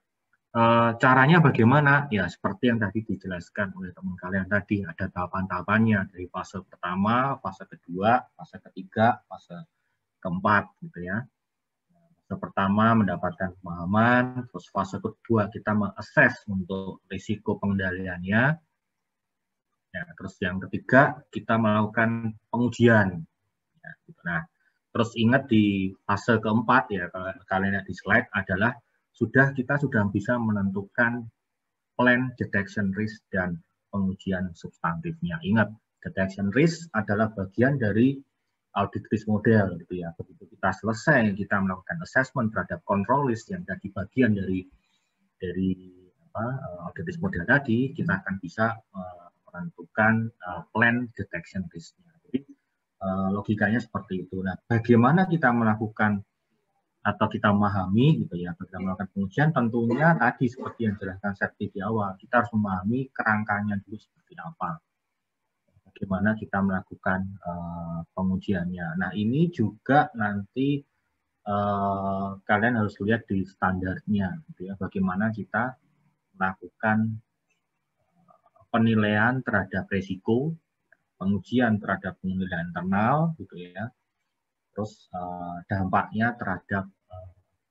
caranya bagaimana? Ya seperti yang tadi dijelaskan oleh teman kalian tadi, ada tahapan-tahapannya dari fase pertama, fase kedua, fase ketiga, fase keempat gitu ya. Fase pertama mendapatkan pemahaman, terus fase kedua kita mengakses untuk risiko pengendaliannya. Ya, terus yang ketiga kita melakukan pengujian. Ya, gitu. Nah, terus ingat di fase keempat ya, kalau kalian lihat di slide adalah kita sudah bisa menentukan plan detection risk dan pengujian substantifnya. Ingat, detection risk adalah bagian dari audit risk model gitu ya. Begitu kita selesai, kita melakukan assessment terhadap control risk yang jadi bagian dari audit risk model tadi, kita akan bisa menentukan plan detection risk-nya. Jadi logikanya seperti itu. Nah, bagaimana kita melakukan atau kita memahami gitu ya, kita melakukan pengujian, tentunya tadi seperti yang dijelaskan Septi di awal, kita harus memahami kerangkanya dulu seperti apa, bagaimana kita melakukan pengujiannya. Nah, ini juga nanti kalian harus lihat di standarnya gitu ya, bagaimana kita melakukan penilaian terhadap risiko, pengujian terhadap penilaian internal gitu ya, terus dampaknya terhadap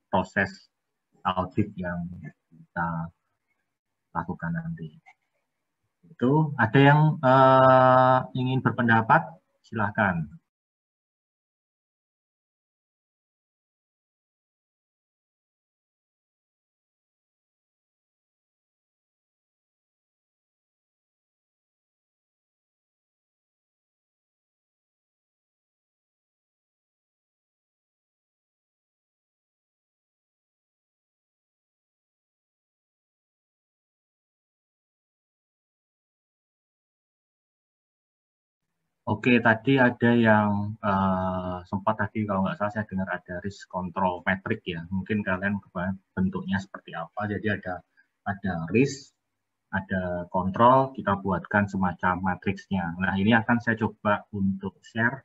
proses audit yang kita lakukan nanti. Itu ada yang ingin berpendapat? Silahkan. Oke, tadi ada yang sempat tadi kalau nggak salah saya dengar ada risk control metric ya. Mungkin kalian bentuknya seperti apa. Jadi ada risk, ada kontrol, kita buatkan semacam matriksnya. Nah, ini akan saya coba untuk share.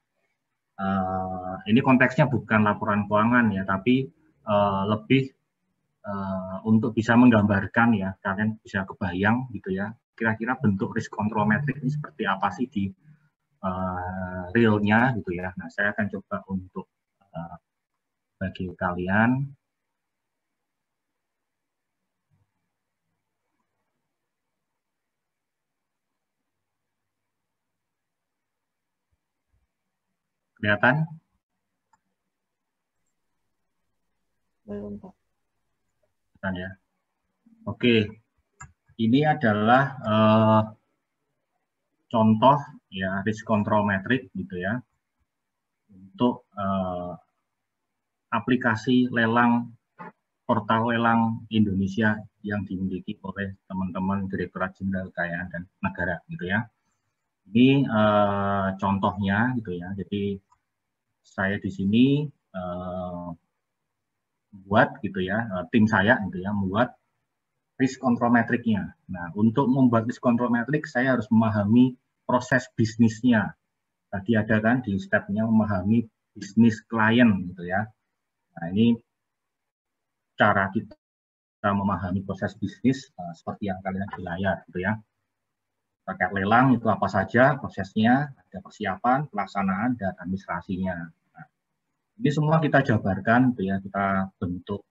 Ini konteksnya bukan laporan keuangan ya, tapi lebih untuk bisa menggambarkan ya, kalian bisa kebayang gitu ya. Kira-kira bentuk risk control metric ini seperti apa sih di realnya gitu ya. Nah, saya akan coba untuk bagi kalian. Kelihatan? Belum, Pak. Kelihatan ya. Oke, ini adalah contoh ya risk control metric gitu ya untuk aplikasi lelang portal lelang Indonesia yang dimiliki oleh teman-teman Direktorat Jenderal Kekayaan dan Negara gitu ya. Ini contohnya gitu ya. Jadi saya di sini buat gitu ya, tim saya gitu ya, membuat risk control metricnya. Nah, untuk membuat risk control metric saya harus memahami proses bisnisnya. Tadi ada kan di stepnya memahami bisnis klien gitu ya. Nah, ini cara kita memahami proses bisnis seperti yang kalian lihat di layar gitu ya. Terkait lelang itu apa saja prosesnya, ada persiapan, pelaksanaan, dan administrasinya. Nah, ini semua kita jabarkan gitu ya, kita bentuk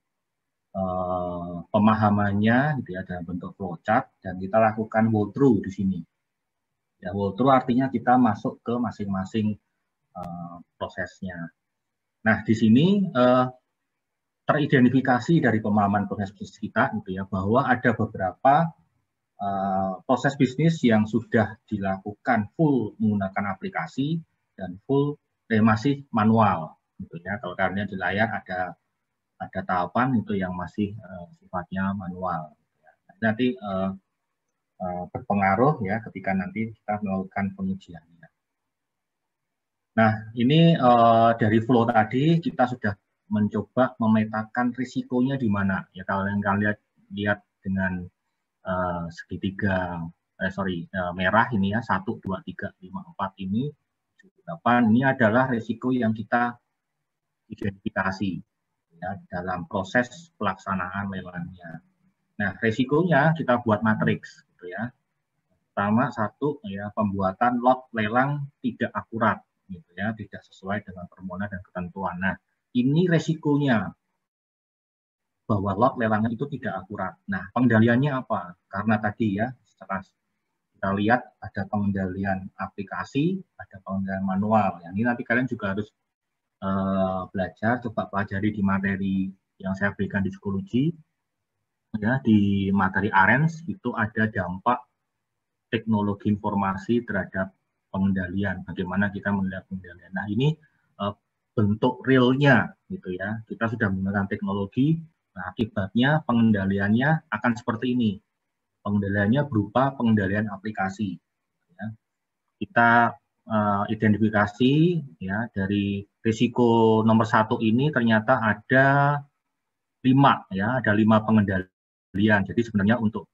pemahamannya gitu ya dalam bentuk flowchart dan kita lakukan walkthrough di sini. Ya, walkthrough artinya kita masuk ke masing-masing prosesnya. Nah, di sini teridentifikasi dari pemahaman proses bisnis kita gitu ya bahwa ada beberapa proses bisnis yang sudah dilakukan full menggunakan aplikasi dan full masih manual gitu ya. Kalau kalian di layar ada tahapan itu yang masih sifatnya manual. Nanti berpengaruh ya ketika nanti kita melakukan pengujiannya. Nah, ini dari flow tadi kita sudah mencoba memetakan risikonya di mana. Ya kalau kalian lihat dengan segitiga merah ini ya 1, 2, 3, 5, 4 ini 8 ini adalah risiko yang kita identifikasi ya, dalam proses pelaksanaan lelangnya. Nah, risikonya kita buat matriks gitu ya. Pertama satu ya pembuatan lot lelang tidak akurat gitu ya, tidak sesuai dengan permohonan dan ketentuan. Nah, ini resikonya bahwa lot lelangnya itu tidak akurat. Nah, pengendaliannya apa? Karena tadi ya, setelah kita lihat ada pengendalian aplikasi, ada pengendalian manual. Yang ini nanti kalian juga harus belajar, coba pelajari di materi yang saya berikan di psikologi. Ya, di materi ARENS itu ada dampak teknologi informasi terhadap pengendalian. Bagaimana kita melihat pengendalian. Nah, ini bentuk realnya gitu ya. Kita sudah menggunakan teknologi. Nah, akibatnya pengendaliannya akan seperti ini. Pengendaliannya berupa pengendalian aplikasi. Ya. Kita identifikasi ya dari risiko nomor 1 ini ternyata ada 5 ya, ada 5 pengendalian. Jadi sebenarnya untuk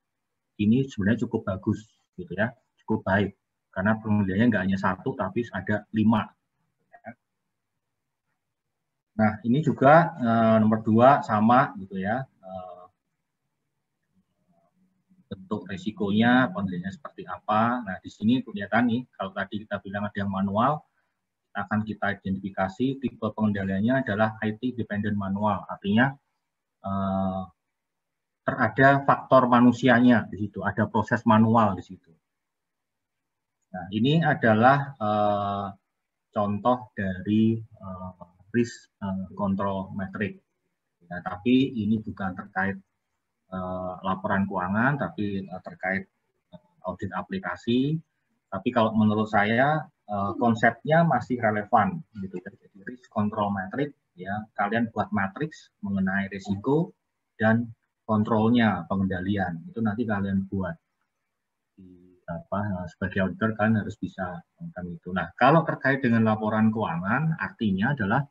ini sebenarnya cukup bagus gitu ya, cukup baik karena pengendaliannya nggak hanya 1 tapi ada 5. Nah, ini juga nomor 2 sama gitu ya. Bentuk resikonya, pengendaliannya seperti apa. Nah, di sini kelihatan nih, kalau tadi kita bilang ada yang manual, akan kita identifikasi tipe pengendaliannya adalah IT dependent manual. Artinya ada faktor manusianya di situ, ada proses manual di situ. Nah, ini adalah contoh dari risk control metric. Ya, tapi ini bukan terkait laporan keuangan, tapi terkait audit aplikasi. Tapi kalau menurut saya konsepnya masih relevan, gitu. Jadi risk control metric, ya kalian buat matriks mengenai risiko dan kontrolnya, pengendalian itu nanti kalian buat di sebagai auditor kan harus bisa melakukan itu. Nah, kalau terkait dengan laporan keuangan, artinya adalah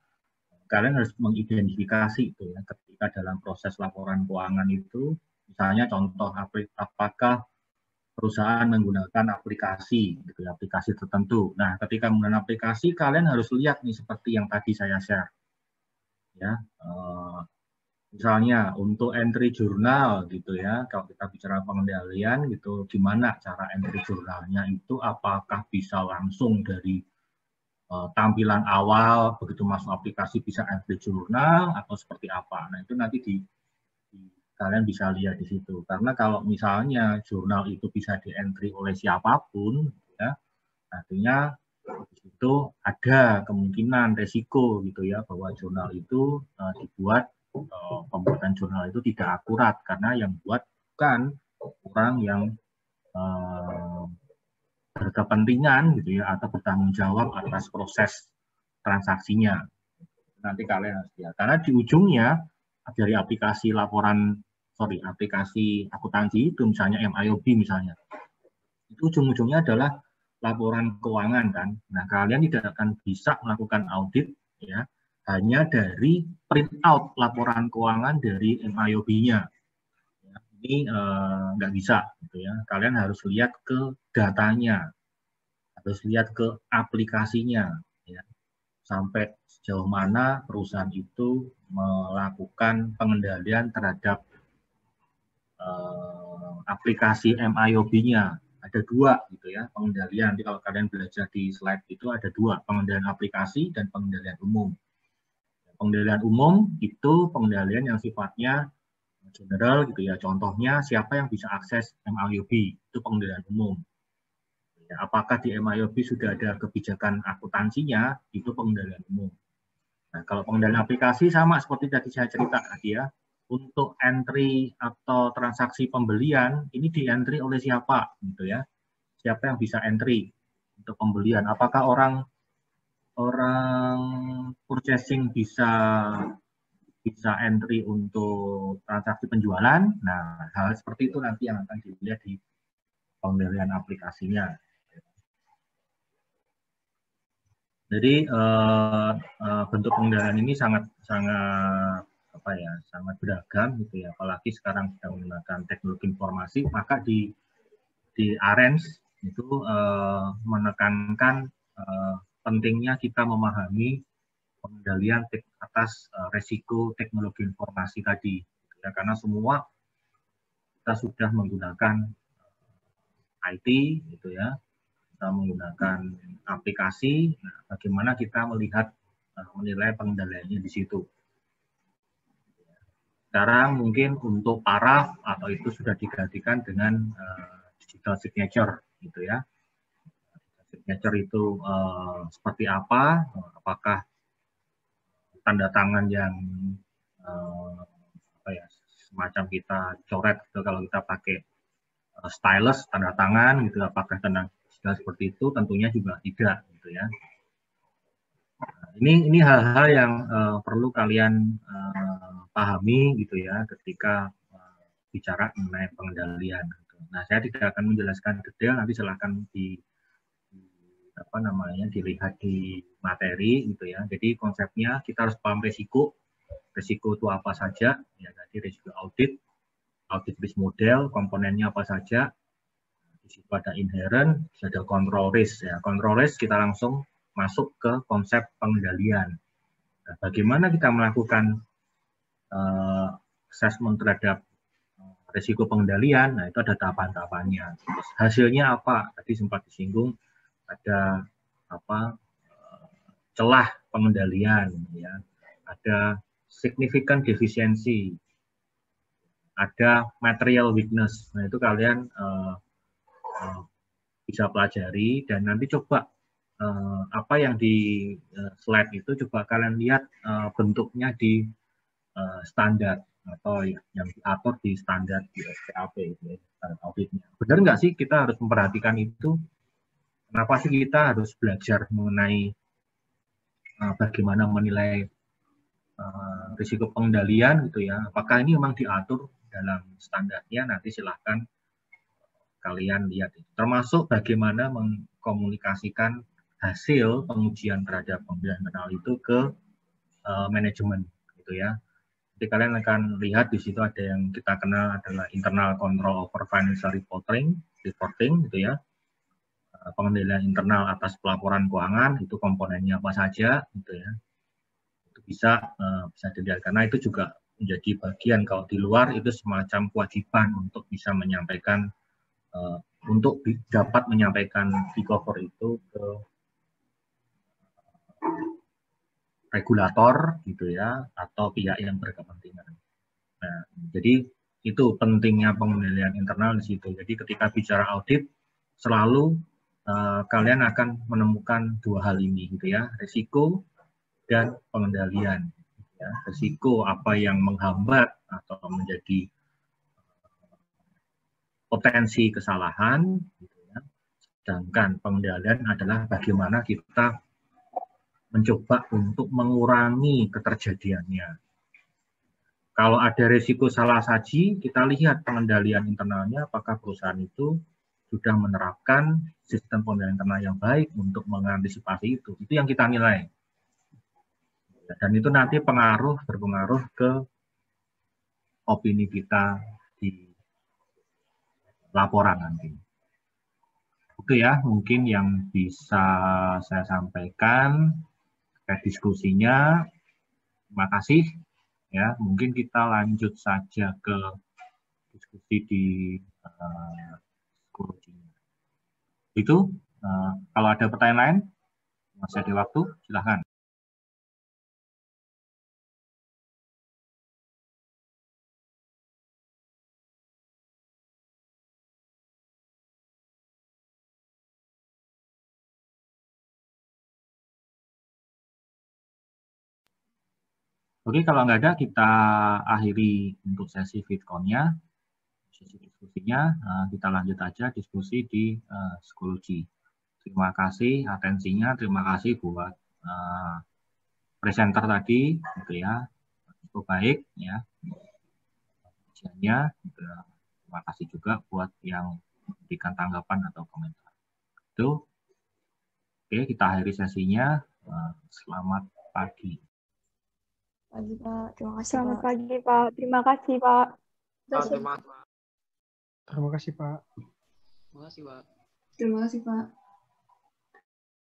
kalian harus mengidentifikasi itu ya, ketika dalam proses laporan keuangan itu, misalnya contoh apakah perusahaan menggunakan aplikasi, gitu ya, aplikasi tertentu. Nah, ketika menggunakan aplikasi, kalian harus lihat nih seperti yang tadi saya share, ya. Misalnya untuk entry jurnal gitu ya, kalau kita bicara pengendalian gitu, gimana cara entry jurnalnya itu, apakah bisa langsung dari tampilan awal begitu masuk aplikasi bisa entry jurnal atau seperti apa? Nah itu nanti kalian bisa lihat di situ. Karena kalau misalnya jurnal itu bisa di entry oleh siapapun, ya, artinya di situ ada kemungkinan resiko gitu ya bahwa jurnal itu dibuat pembuatan jurnal itu tidak akurat karena yang buat bukan orang yang berkepentingan gitu ya atau bertanggung jawab atas proses transaksinya. Nanti kalian harus lihat karena di ujungnya dari aplikasi aplikasi akuntansi itu misalnya MIOB misalnya itu ujung-ujungnya adalah laporan keuangan kan. Nah kalian tidak akan bisa melakukan audit ya hanya dari print out laporan keuangan dari MIOB-nya. Ini nggak bisa, gitu ya. Kalian harus lihat ke datanya, harus lihat ke aplikasinya, ya. Sampai sejauh mana perusahaan itu melakukan pengendalian terhadap aplikasi MIOB-nya. Ada dua, gitu ya, pengendalian. Jadi kalau kalian belajar di slide itu ada dua, pengendalian aplikasi dan pengendalian umum. Pengendalian umum itu pengendalian yang sifatnya general gitu ya. Contohnya siapa yang bisa akses MIOB itu pengendalian umum. Ya, apakah di MIOB sudah ada kebijakan akuntansinya itu pengendalian umum. Nah, kalau pengendalian aplikasi sama seperti tadi saya cerita tadi ya. Untuk entry atau transaksi pembelian ini di entry oleh siapa gitu ya. Siapa yang bisa entry untuk pembelian? Apakah orang purchasing bisa entry untuk transaksi penjualan. Nah, hal seperti itu nanti yang akan dilihat di pengendalian aplikasinya. Jadi bentuk pengendalian ini sangat beragam gitu ya. Apalagi sekarang kita menggunakan teknologi informasi, maka di ARENS itu menekankan pentingnya kita memahami pengendalian atas resiko teknologi informasi tadi, ya, karena semua kita sudah menggunakan IT, gitu ya, kita menggunakan aplikasi. Nah, bagaimana kita menilai pengendaliannya di situ. Sekarang mungkin untuk paraf atau itu sudah digantikan dengan digital signature, gitu ya. Signature itu seperti apa? Apakah tanda tangan yang semacam kita coret gitu, kalau kita pakai stylus tanda tangan gitu, apakah tanda seperti itu? Tentunya juga tidak gitu ya. Nah, ini hal-hal yang perlu kalian pahami gitu ya ketika bicara mengenai pengendalian gitu. Nah, saya tidak akan menjelaskan detail, nanti silakan dilihat di materi gitu ya. Jadi konsepnya kita harus paham resiko itu apa saja ya, tadi resiko audit risk model, komponennya apa saja. Di situ ada inherent, ada control risk ya. Control risk kita langsung masuk ke konsep pengendalian. Nah, bagaimana kita melakukan assessment terhadap resiko pengendalian? Nah, itu ada tahapan-tahapannya. Hasilnya apa? Tadi sempat disinggung, ada celah pengendalian ya, ada significant deficiency, ada material weakness. Nah, itu kalian bisa pelajari dan nanti coba apa yang di slide itu coba kalian lihat bentuknya di standar atau yang diatur di standar di SPAP itu ya, standar auditnya. Benar nggak sih kita harus memperhatikan itu? Kenapa sih kita harus belajar mengenai bagaimana menilai risiko pengendalian gitu ya? Apakah ini memang diatur dalam standarnya? Nanti silahkan kalian lihat. Termasuk bagaimana mengkomunikasikan hasil pengujian terhadap pengendalian internal itu ke manajemen, gitu ya. Jadi kalian akan lihat di situ ada yang kita kenal adalah internal control over financial reporting, gitu ya. Pengendalian internal atas pelaporan keuangan itu komponennya apa saja, gitu ya. Itu bisa dilihat karena itu juga menjadi bagian, kalau di luar itu semacam kewajiban untuk bisa menyampaikan untuk dapat menyampaikan fee cover itu ke regulator, gitu ya, atau pihak yang berkepentingan. Nah, jadi itu pentingnya pengendalian internal di situ. Jadi ketika bicara audit selalu kalian akan menemukan dua hal ini, gitu ya, risiko dan pengendalian. Ya, risiko apa yang menghambat atau menjadi potensi kesalahan, gitu ya. Sedangkan pengendalian adalah bagaimana kita mencoba untuk mengurangi keterjadiannya. Kalau ada risiko salah saji, kita lihat pengendalian internalnya, apakah perusahaan itu sudah menerapkan sistem pengendalian internal yang baik untuk mengantisipasi itu. Itu yang kita nilai. Dan itu nanti berpengaruh ke opini kita di laporan nanti. Itu ya mungkin yang bisa saya sampaikan terkait diskusinya. Terima kasih. Ya, mungkin kita lanjut saja ke diskusi di psikologinya. Itu kalau ada pertanyaan lain, masih ada waktu, silahkan. Oke, kalau nggak ada, kita akhiri untuk sesi VidCon-nya. Sesi diskusinya, kita lanjut aja diskusi di psikologi. Terima kasih atensinya, terima kasih buat presenter tadi, gitu ya. Cukup baik, ya. Terima kasih juga buat yang memberikan tanggapan atau komentar. Itu. Oke, kita akhiri sesinya. Selamat pagi. Pagi, Pak. Terima kasih, Selamat Pak. pagi, Pak. Terima kasih, Pak. Terima kasih, Pak. Terima kasih, Pak. Terima kasih, Pak. Terima kasih, Pak.